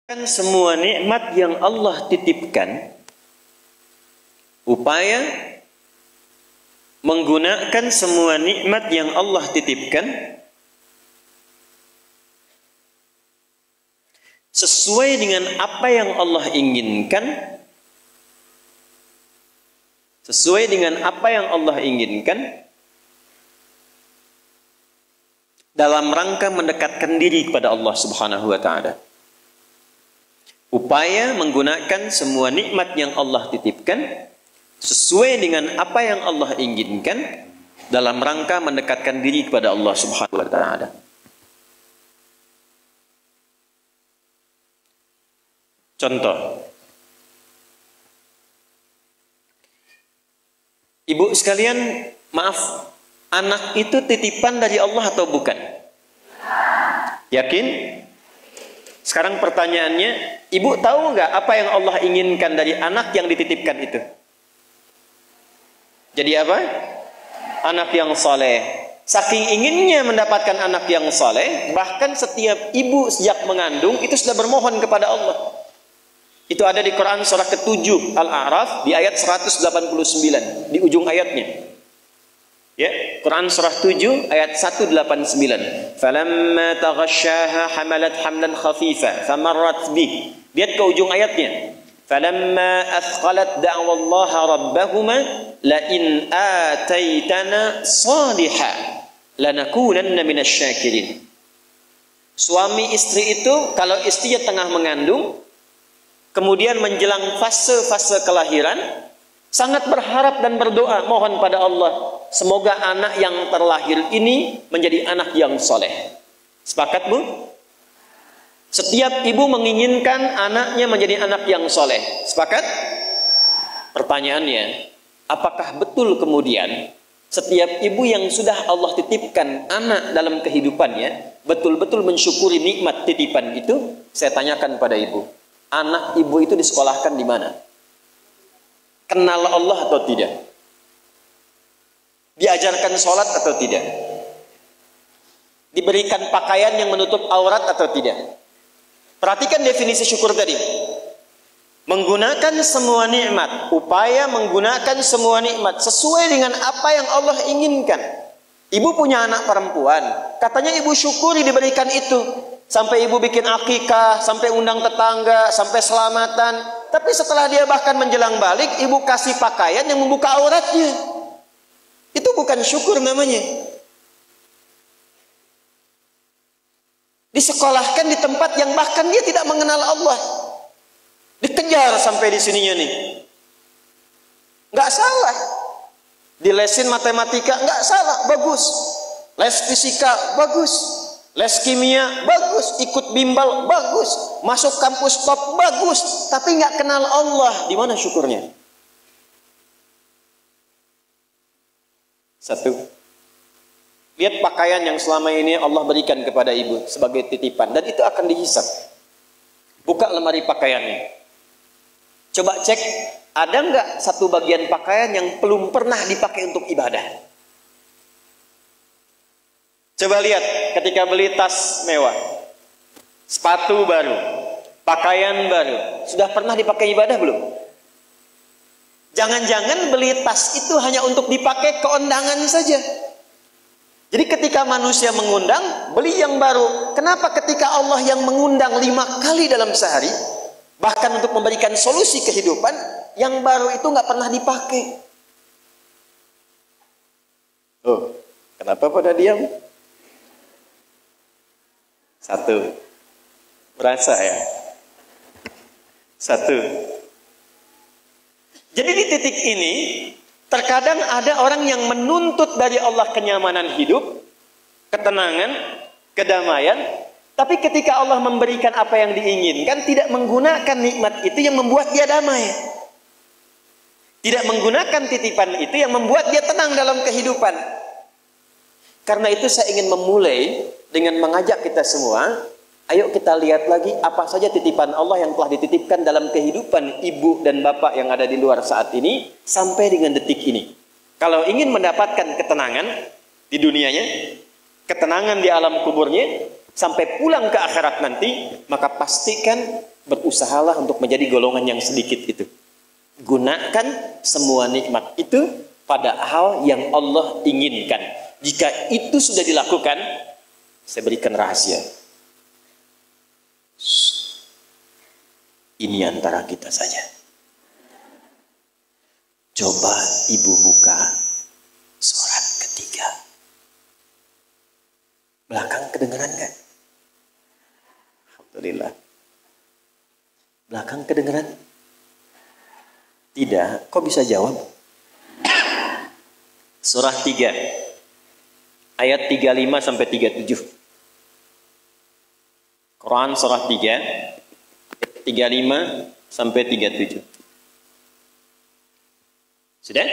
Semua nikmat yang Allah titipkan, upaya menggunakan semua nikmat yang Allah titipkan sesuai dengan apa yang Allah inginkan, sesuai dengan apa yang Allah inginkan dalam rangka mendekatkan diri kepada Allah Subhanahu wa taala. Upaya menggunakan semua nikmat yang Allah titipkan sesuai dengan apa yang Allah inginkan dalam rangka mendekatkan diri kepada Allah Subhanahu wa taala. Contoh, ibu sekalian, maaf, anak itu titipan dari Allah atau bukan? Yakin? Sekarang pertanyaannya, ibu tahu nggak apa yang Allah inginkan dari anak yang dititipkan itu? Jadi apa? Anak yang soleh. Saking inginnya mendapatkan anak yang soleh, bahkan setiap ibu sejak mengandung itu sudah bermohon kepada Allah. Itu ada di Quran surah ke-7 Al-A'raf di ayat 189 di ujung ayatnya. Ya, Quran surah 7 ayat 189. Falamma taghasyaha hamalat hamlan khafifa famarrat bih. Lihat ke ujung ayatnya. Falamma athqalat da'wallaha rabbahuma la in ataitana salihah lanakunanna minasyakirin. Suami istri itu kalau istrinya tengah mengandung kemudian menjelang fase-fase kelahiran sangat berharap dan berdoa mohon pada Allah semoga anak yang terlahir ini menjadi anak yang soleh. Sepakat bu? Setiap ibu menginginkan anaknya menjadi anak yang soleh. Sepakat? Pertanyaannya, apakah betul kemudian setiap ibu yang sudah Allah titipkan anak dalam kehidupannya betul-betul mensyukuri nikmat titipan itu? Saya tanyakan pada ibu, anak ibu itu disekolahkan di mana? Kenal Allah atau tidak? Diajarkan sholat atau tidak? Diberikan pakaian yang menutup aurat atau tidak? Perhatikan definisi syukur tadi. Menggunakan semua nikmat, upaya menggunakan semua nikmat sesuai dengan apa yang Allah inginkan. Ibu punya anak perempuan, katanya ibu syukuri diberikan itu. Sampai ibu bikin akikah, sampai undang tetangga, sampai selamatan. Tapi setelah dia bahkan menjelang balik, ibu kasih pakaian yang membuka auratnya. Itu bukan syukur namanya. Disekolahkan di tempat yang bahkan dia tidak mengenal Allah. Dikejar sampai di sininya nih. Nggak salah. Dilesin matematika, nggak salah, bagus. Les fisika, bagus. Les kimia, bagus. Ikut bimbel, bagus. Masuk kampus top, bagus. Tapi nggak kenal Allah. Di mana syukurnya? Satu. Lihat pakaian yang selama ini Allah berikan kepada ibu sebagai titipan. Dan itu akan dihisab. Buka lemari pakaiannya. Coba cek, ada nggak satu bagian pakaian yang belum pernah dipakai untuk ibadah? Coba lihat ketika beli tas mewah, sepatu baru, pakaian baru, sudah pernah dipakai ibadah belum? Jangan-jangan beli tas itu hanya untuk dipakai keundangan saja. Jadi ketika manusia mengundang, beli yang baru. Kenapa ketika Allah yang mengundang 5 kali dalam sehari, bahkan untuk memberikan solusi kehidupan, yang baru itu nggak pernah dipakai? Oh, kenapa pada diam? Satu, merasa ya. Satu. Jadi di titik ini, terkadang ada orang yang menuntut dari Allah kenyamanan hidup, ketenangan, kedamaian, tapi ketika Allah memberikan apa yang diinginkan, tidak menggunakan nikmat itu yang membuat dia damai. Tidak menggunakan titipan itu yang membuat dia tenang dalam kehidupan. Karena itu saya ingin memulai dengan mengajak kita semua, ayo kita lihat lagi apa saja titipan Allah yang telah dititipkan dalam kehidupan ibu dan bapak yang ada di luar saat ini sampai dengan detik ini. Kalau ingin mendapatkan ketenangan di dunianya, ketenangan di alam kuburnya, sampai pulang ke akhirat nanti, maka pastikan berusahalah untuk menjadi golongan yang sedikit itu. Gunakan semua nikmat itu pada hal yang Allah inginkan. Jika itu sudah dilakukan, saya berikan rahasia. Ini antara kita saja. Coba ibu buka surat ketiga. Belakang kedengeran nggak? Alhamdulillah. Belakang kedengeran? Tidak. Kok bisa jawab? Surah 3 ayat 35 sampai 37. Quran surah 3 35 sampai 37. Sudah?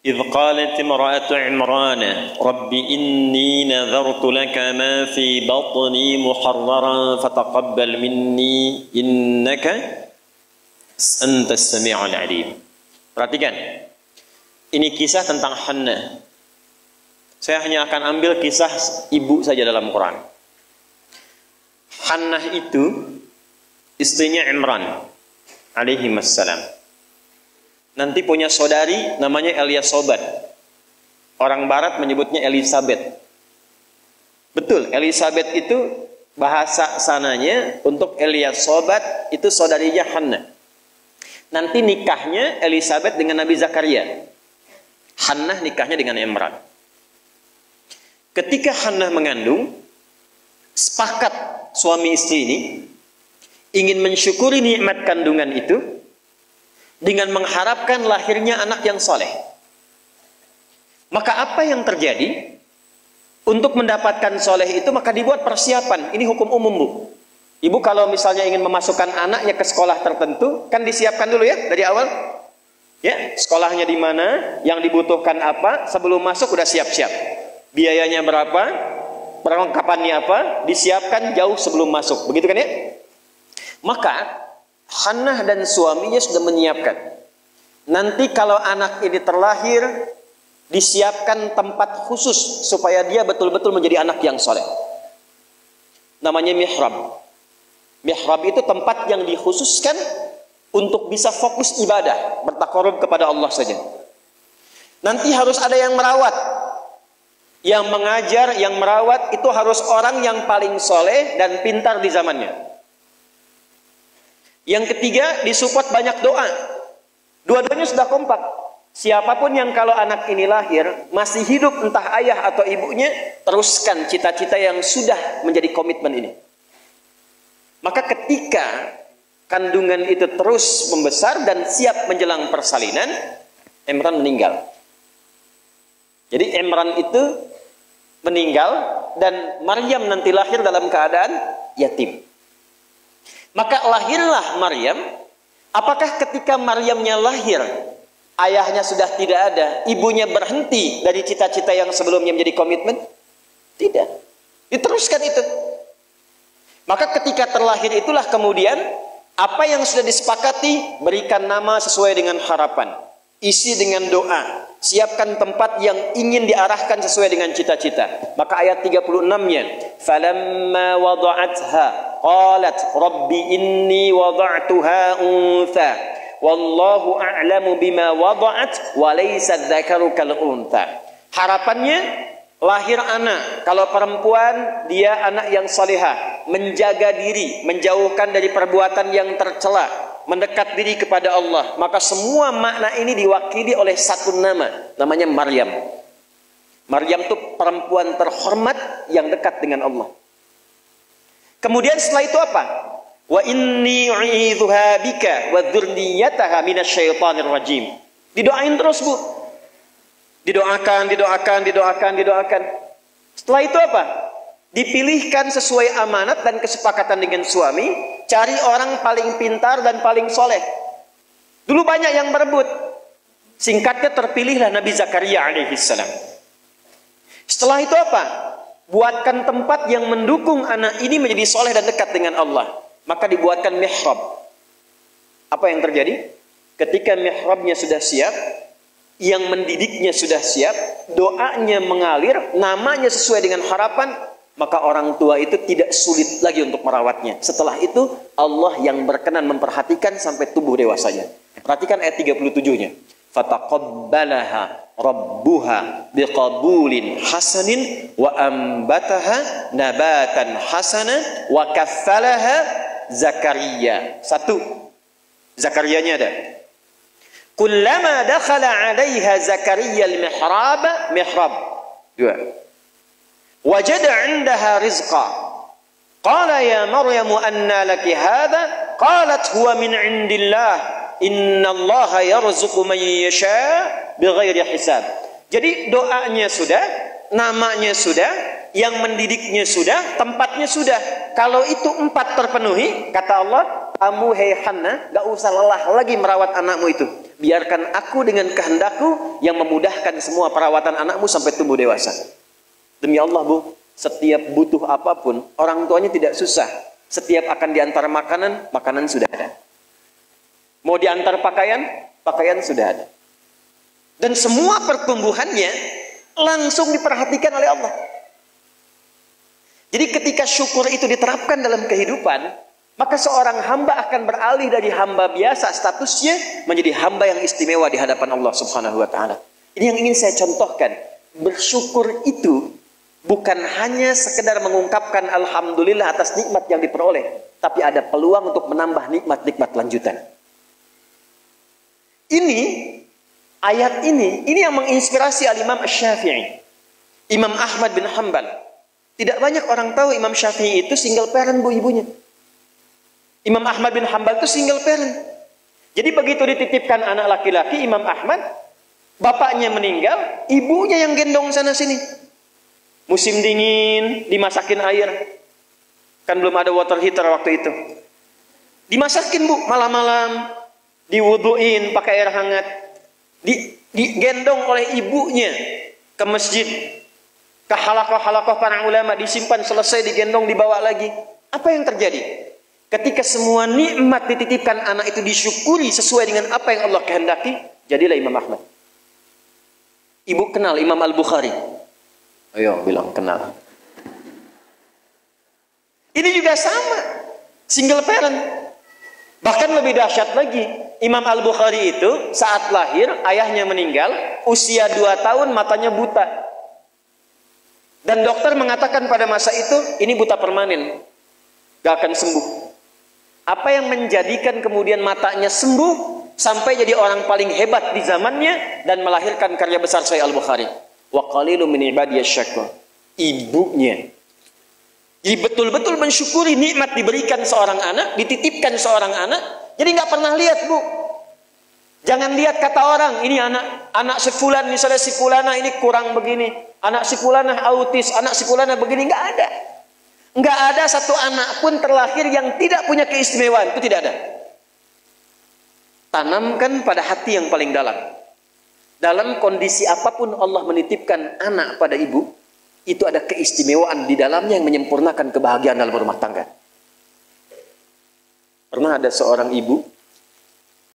إذ قالت امرأة عمران رب إني نذرت لك ما في بطني محررا فتقبل مني إنك أنت السميع العليم. Perhatikan, ini kisah tentang Hannah. Saya hanya akan ambil kisah ibu saja dalam Quran. Hannah itu istrinya Imran alaihi wassalam. Nanti punya saudari namanya Eliasobat. Orang barat menyebutnya Elizabeth. Betul, Elizabeth itu bahasa sananya untuk Eliasobat itu saudarinya Hannah. Nanti nikahnya Elizabeth dengan Nabi Zakaria. Hannah nikahnya dengan Imran. Ketika Hannah mengandung, sepakat suami istri ini ingin mensyukuri nikmat kandungan itu dengan mengharapkan lahirnya anak yang soleh. Maka apa yang terjadi? Untuk mendapatkan soleh itu maka dibuat persiapan. Ini hukum umum, Bu. Ibu kalau misalnya ingin memasukkan anaknya ke sekolah tertentu, kan disiapkan dulu ya dari awal. Ya, sekolahnya di mana, yang dibutuhkan apa, sebelum masuk udah siap-siap. Biayanya berapa, perlengkapannya apa, disiapkan jauh sebelum masuk. Begitu kan ya? Maka Hannah dan suaminya sudah menyiapkan. Nanti kalau anak ini terlahir, disiapkan tempat khusus supaya dia betul-betul menjadi anak yang soleh. Namanya mihrab. Mihrab itu tempat yang dikhususkan untuk bisa fokus ibadah, bertakarub kepada Allah saja. Nanti harus ada yang merawat. Yang mengajar, yang merawat itu harus orang yang paling soleh dan pintar di zamannya. Yang ketiga, disupport banyak doa. Dua-duanya sudah kompak. Siapapun yang kalau anak ini lahir masih hidup, entah ayah atau ibunya, teruskan cita-cita yang sudah menjadi komitmen ini. Maka ketika kandungan itu terus membesar dan siap menjelang persalinan, Imran meninggal. Jadi Imran itu meninggal dan Maryam nanti lahir dalam keadaan yatim. Maka lahirlah Maryam. Apakah ketika Maryamnya lahir, ayahnya sudah tidak ada, ibunya berhenti dari cita-cita yang sebelumnya menjadi komitmen? Tidak. Diteruskan itu. Maka ketika terlahir itulah kemudian apa yang sudah disepakati, berikan nama sesuai dengan harapan, isi dengan doa, siapkan tempat yang ingin diarahkan sesuai dengan cita-cita. Maka ayat 36-nya, falamma wada'atha qalat rabbi inni wada'tuha untha wallahu a'lamu bima wada'at wa laysa dzakaru kal untha. Harapannya lahir anak, kalau perempuan dia anak yang salihah, menjaga diri, menjauhkan dari perbuatan yang tercela, mendekat diri kepada Allah. Maka semua makna ini diwakili oleh satu nama, namanya Maryam. Maryam itu perempuan terhormat yang dekat dengan Allah. Kemudian setelah itu apa? Wa inni u'idzuha bika wa dzurriyyataha minasyaitonir rajim. Didoain terus, Bu. Didoakan. Setelah itu apa? Dipilihkan sesuai amanat dan kesepakatan dengan suami, cari orang paling pintar dan paling soleh. Dulu banyak yang berebut. Singkatnya terpilihlah Nabi Zakaria alaihissalam. Setelah itu apa? Buatkan tempat yang mendukung anak ini menjadi soleh dan dekat dengan Allah. Maka dibuatkan mihrab. Apa yang terjadi? Ketika mihrabnya sudah siap, yang mendidiknya sudah siap, doanya mengalir, namanya sesuai dengan harapan, maka orang tua itu tidak sulit lagi untuk merawatnya. Setelah itu Allah yang berkenan memperhatikan sampai tumbuh dewasanya. Perhatikan ayat 37-nya. Fataqabbalaha rabbuha biqabulin hasanin wa ambataha nabatan hasana wa kaffalaha Zakaria. Satu, Zakariyanya ada. Kullama dakhala 'alaiha Zakaria al-mihrab. Dua. Wajada 'indaha rizqa. Qala ya Maryam anna laki hadha? Qalat huwa min 'indillah. Innallaha yarzuqu man yasha bighairi hisab. Jadi doanya sudah, namanya sudah, yang mendidiknya sudah, tempatnya sudah. Kalau itu 4 terpenuhi, kata Allah, kamu hei Hannah, gak usah lelah lagi merawat anakmu itu. Biarkan aku dengan kehendakku yang memudahkan semua perawatan anakmu sampai tumbuh dewasa. Demi Allah, Bu, setiap butuh apapun, orang tuanya tidak susah. Setiap akan diantar makanan, makanan sudah ada. Mau diantar pakaian, pakaian sudah ada. Dan semua pertumbuhannya langsung diperhatikan oleh Allah. Jadi ketika syukur itu diterapkan dalam kehidupan, maka seorang hamba akan beralih dari hamba biasa statusnya menjadi hamba yang istimewa di hadapan Allah Subhanahu wa taala. Ini yang ingin saya contohkan. Bersyukur itu bukan hanya sekedar mengungkapkan alhamdulillah atas nikmat yang diperoleh, tapi ada peluang untuk menambah nikmat-nikmat lanjutan. Ini ayat ini yang menginspirasi Al-Imam Asy-Syafi'i, Imam Ahmad bin Hanbal. Tidak banyak orang tahu Imam Syafi'i itu single parent, Bu, ibunya. Imam Ahmad bin Hanbal itu single parent. Jadi begitu dititipkan anak laki-laki Imam Ahmad, bapaknya meninggal, ibunya yang gendong sana sini. Musim dingin, dimasakin air. Kan belum ada water heater waktu itu. Dimasakin, Bu, malam-malam. Diwuduin pakai air hangat. Digendong oleh ibunya ke masjid. Ke halakoh-halakoh para ulama. Disimpan, selesai digendong, dibawa lagi. Apa yang terjadi? Ketika semua nikmat dititipkan anak itu disyukuri sesuai dengan apa yang Allah kehendaki, jadilah Imam Ahmad. Ibu kenal Imam Al-Bukhari? Ayo bilang kenal. Ini juga sama, single parent. Bahkan lebih dahsyat lagi, Imam Al-Bukhari itu saat lahir ayahnya meninggal, usia 2 tahun matanya buta. Dan dokter mengatakan pada masa itu ini buta permanen, gak akan sembuh. Apa yang menjadikan kemudian matanya sembuh sampai jadi orang paling hebat di zamannya dan melahirkan karya besar Sahih Al-Bukhari? Wa qalilun min ibadiyasy syakur. Ibunya. Jadi betul-betul mensyukuri nikmat diberikan seorang anak, dititipkan seorang anak. Jadi nggak pernah lihat, Bu. Jangan lihat kata orang, ini anak si fulan, misalnya si fulana ini kurang begini, anak si fulana autis, anak si fulana begini, nggak ada. Nggak ada satu anak pun terlahir yang tidak punya keistimewaan, itu tidak ada. Tanamkan pada hati yang paling dalam. Dalam kondisi apapun Allah menitipkan anak pada ibu, itu ada keistimewaan di dalamnya yang menyempurnakan kebahagiaan dalam rumah tangga. Pernah ada seorang ibu